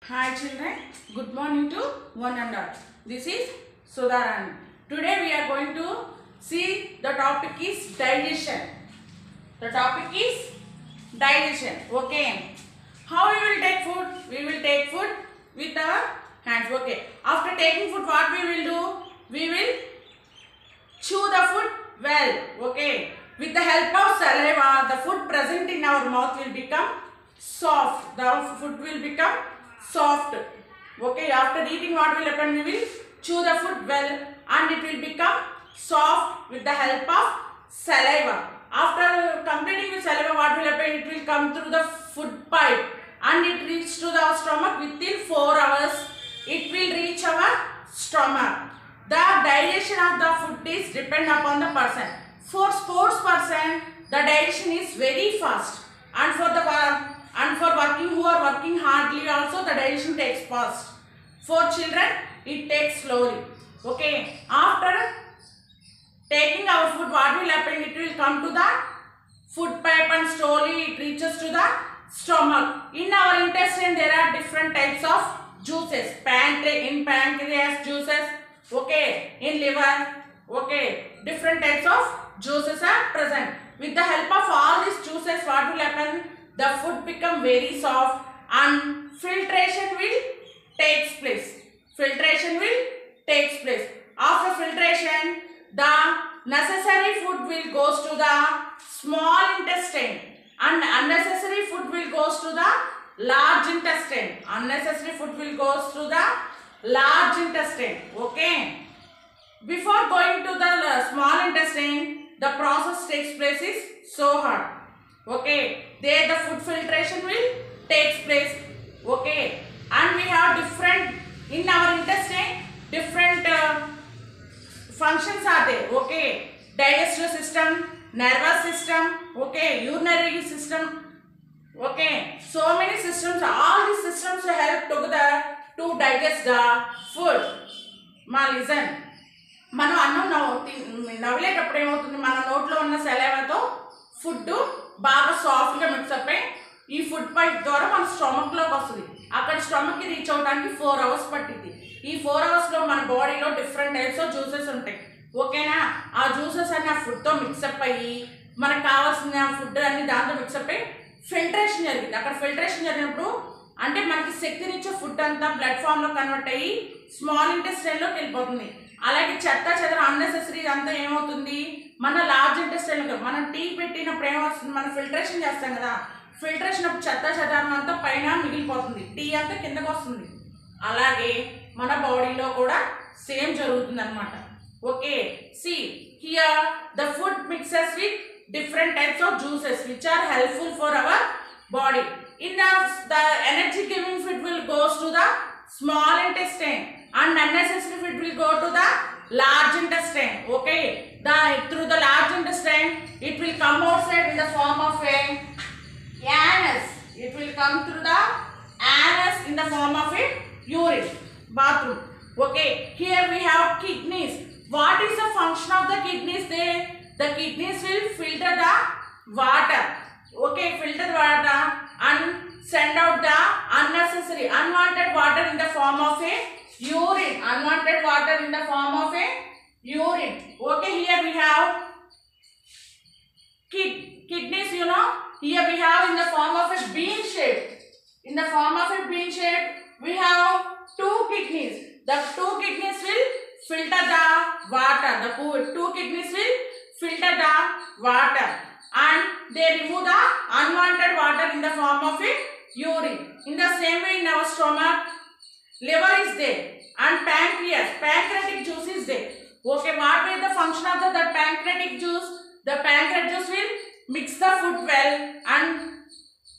Hi children, good morning to one and all. This is Sudharan. Today we are going to see the topic is digestion. The topic is digestion. Okay. How we will take food? We will take food with our hands. Okay. After taking food, what we will do? We will chew the food well. Okay. With the help of saliva, the food present in our mouth will become soft. The food will become soft. Okay, after eating what will happen? We will chew the food well and it will become soft with the help of saliva. After completing with saliva, what will happen? It will come through the food pipe and it reaches to the stomach within 4 hours. It will reach our stomach. The digestion of the food is depend upon the person. For sports person, the digestion is very fast, and for working who are working hardly also the digestion takes fast. For children, it takes slowly. Okay. After taking our food, what will happen? It will come to the food pipe and slowly it reaches to the stomach. In our intestine, there are different types of juices. In pancreas, juices. Okay. In liver. Okay. Different types of juices are present. With the help of all these juices, what will happen? The food become very soft and filtration will takes place. Filtration will takes place. After filtration, the necessary food will goes to the small intestine and unnecessary food will goes to the large intestine. Unnecessary food will goes to the large intestine. Okay. Before going to the small intestine, the process takes place is so hard. Okay, there the food filtration will takes place. Okay, and we have different in our intestine different functions are there. Okay, digestive system, nervous system. Okay, urinary system. Okay, so many systems. All these systems help together to digest the food. Listen. మనం అన్నం నవ్వులేటప్పుడు ఏమవుతుంది? మన నోట్లో ఉన్న సెలైవాతో food బాగా సాఫ్ట్గా mix-up అయ్యి ఈ ఫుడ్ పైప్ ద్వారా మన స్టమక్లోకి వస్తుంది. అక్కడ స్టమక్కి రీచ్ అవడానికి 4 అవర్స్ పట్టింది. ఈ 4 అవర్స్లో మన బాడీలో డిఫరెంట్ టైప్స్ ఆఫ్ జ్యూసెస్ ఉంటాయి. ఓకేనా? ఆ జ్యూసెస్ అన్ని ఆ ఫుడ్తో మిక్సప్ అయ్యి మనకు కావాల్సిన ఫుడ్ అన్ని దాంతో మిక్సప్ అయ్యి ఫిల్టరేషన్ జరిగింది. అక్కడ ఫిల్టరేషన్ జరిగినప్పుడు అంటే మనకి శక్తినిచ్చే ఫుడ్ అంతా బ్లడ్ ఫామ్లో కన్వర్ట్ అయ్యి స్మాల్ ఇంటెస్టైన్లోకి వెళ్ళిపోతుంది. అలాగే చెత్త చెదర అన్నెసెసరీ అంతా ఏమవుతుంది? మన లార్జ్ ఇంటెస్టైన్లో మనం టీ పెట్టినప్పుడు ఏమవుతుంది? మనం ఫిల్టరేషన్ చేస్తాం కదా, ఫిల్టరేషన్ అప్పుడు చెత్త చెదారం అంతా పైన మిగిలిపోతుంది, టీ అంతా కిందకు వస్తుంది. అలాగే మన బాడీలో కూడా సేమ్ జరుగుతుంది అనమాట. Okay, see here the food mixes with different types of juices which are helpful for our body. In the energy giving food will goes to the small intestine and unnecessary food will go to the large intestine. Okay, through the large intestine it will come outside in the form of a anus. It will come through the anus in the form of a urine, bathroom. Okay, here we have kidneys. What is the function of the kidneys? The kidneys will filter the water. Okay, filter the water and send out the unnecessary unwanted water in the form of a urine. Unwanted water in the form of a urine. Okay, here we have kidneys, you know. Here we have in the form of a bean shape. In the form of a bean shape, we have 2 kidneys. The 2 kidneys will filter the water. The 2 kidneys will filter the water and they remove the unwanted water in the form of a urine. In the same way, in our stomach, liver is there and pancreatic juice is there. Okay, what will the function of the pancreatic juice? The pancreatic juice will mix the food well and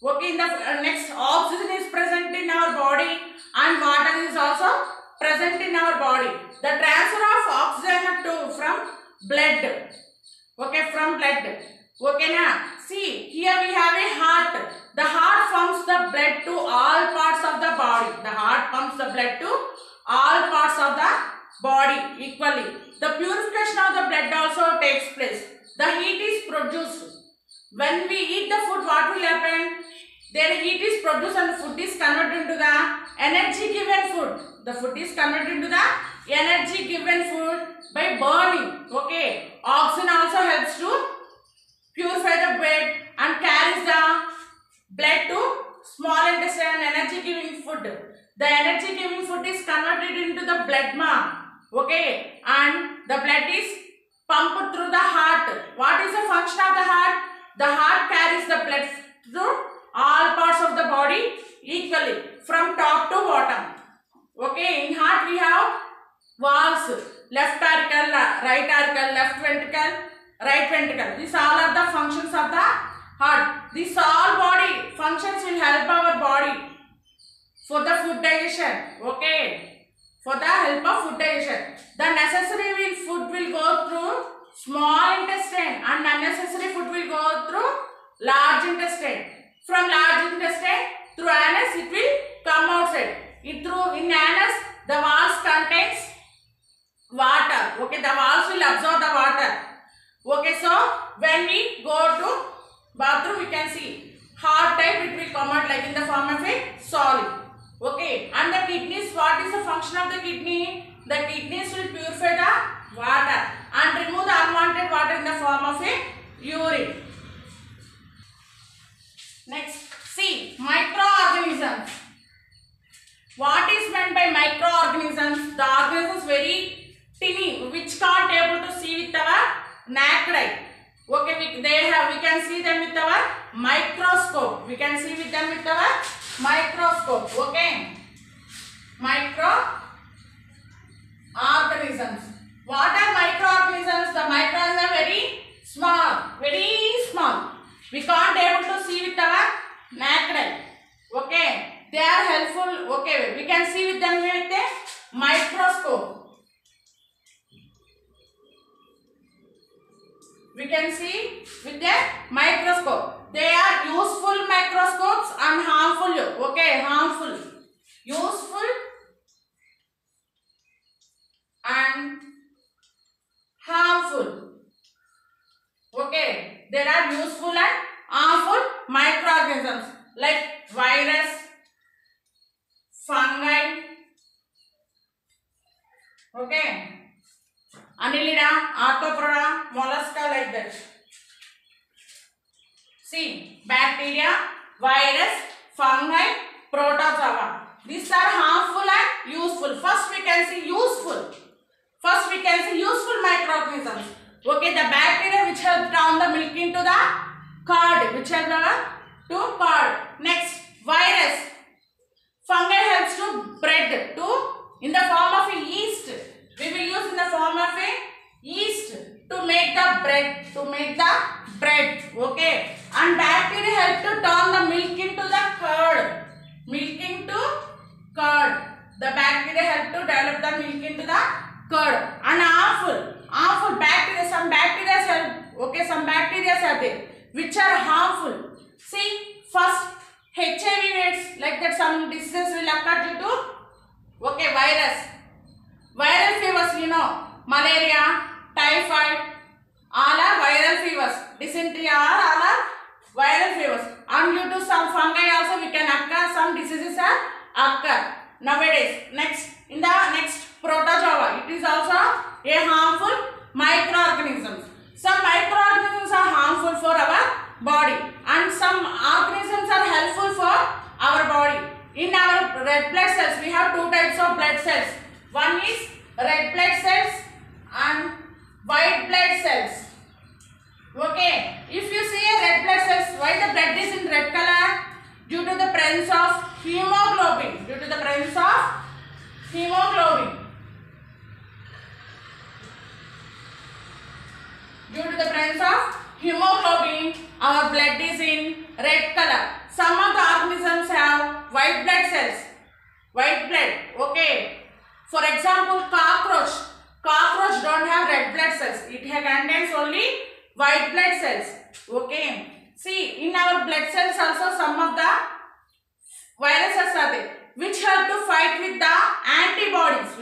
okay, in the next oxygen is present in our body and water is also present in our body. The transfer of oxygen from blood. Okay, from blood. Okay, now see here we have a heart. The heart pumps the blood to all parts of the body. The heart pumps the blood to all parts of the body equally. The purification of the blood also takes place. The heat is produced when we eat the food. What will happen? Their heat is produced and the food is converted into the energy given food. The food is converted into the energy given food by burning. Okay. Oxygen also helps to purify the blood and carries the blood to small intestine. Energy giving food. The energy giving food is converted into the plasma. Okay. And the blood is pumped through the heart. What is the function of the heart? The heart carries the blood through all parts of the body equally from top to bottom. Okay, in heart we have valves, left auricle, right auricle, left ventricle, right ventricle. These all are the functions of the heart. These all body functions will help our body for the food digestion. Okay, for the help of food digestion. The necessary food will go through small intestine and unnecessary food will go through large intestine. From large intestine through anus it will come outside. In anus the walls contains water. Okay, the walls will absorb the water. Okay, so when we go to bathroom we can see hard type it will come out like in the form of a solid. Okay, and the kidneys, what is the function of the kidney? The kidneys will purify the water and remove the unwanted water in the form of a urine. Next, see microorganisms. What is meant by microorganisms? The organisms very tiny, which can't able to see with our naked eye. Okay, we can see them with our microscope. We can see with them with our microscope. Okay, microorganisms. What are microorganisms? The microorganisms are very small, very small. We can't able to see with our naked eye. Okay, they are helpful. Okay, we can see with them with a microscope. We can see with a microscope. They are useful microscopes and harmful. Okay, harmful. Useful and harmful. Okay, there are useful and harmful microorganisms like virus, fungi, okay, Annelida, Arthropoda, mollusca, like that. See, bacteria, virus, fungi, protozoa. These are harmful and useful. First we can see useful. First we can see useful microorganisms. Okay, the bacteria which help down the milk into the curd, which help to curd. Next, virus. Fungi helps to bread, to in the form of a yeast. We will use in the form of a yeast to make the bread, okay. And bacteria help to turn the milk into the curd, The bacteria help to develop the milk into the curd. And harmful bacteria, some bacteria help, okay, some bacteria are there which are harmful. See, first HIV/AIDS, like that some diseases will occur due to, okay, viral fevers, you know, malaria, typhoid, all are viral fevers. Dysentery are all are viral fevers. And due to some fungi also we can occur, some diseases are occur nowadays. Next, in the next, protozoa, it is also a harmful microorganisms. Some microorganisms are harmful for our body and some organisms are helpful for our body. In our red blood cells, we have two types of blood cells. One is red blood cells and white blood cells. Okay, if you see a red blood cells, why the blood is in red color? Due to the presence of hemoglobin. Due to the presence of hemoglobin. Due to the presence of hemoglobin, our blood is in red color. Some of the organisms have white blood cells. White blood, okay. For example, cockroach. Cockroach don't have red blood cells. It contains only white blood cells. Okay. See, in our blood cells also some of the viruses are there which help to fight with the antibodies.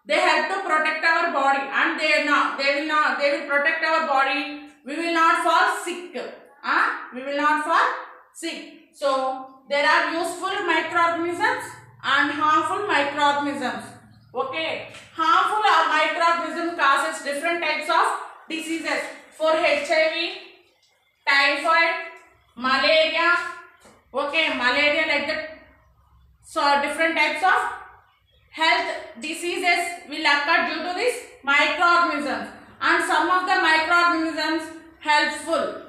They help to protect our body and they will protect our body. We will not fall sick. we will not fall sick. So there are useful microorganisms and harmful microorganisms. Okay, harmful microorganism causes different types of diseases. For HIV, typhoid, malaria. Okay, malaria like that. So different types of health diseases will occur due to these microorganisms, and some of the microorganisms helpful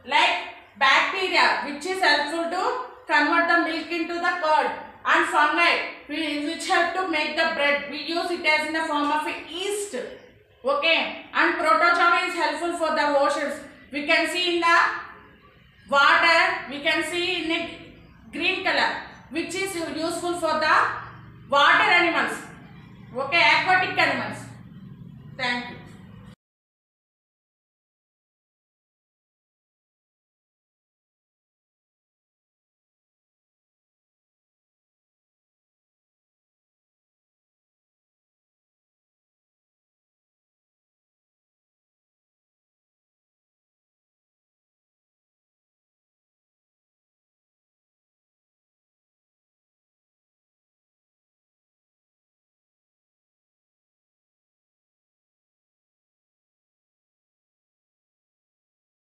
like bacteria, which is helpful to convert the milk into the curd, and fungi which help to make the bread. We use it as in the form of a yeast. Okay, and protozoa is helpful for the oceans. We can see in the water, we can see in a green color, which is useful for the water animals. Okay, aquatic animals. Thank you.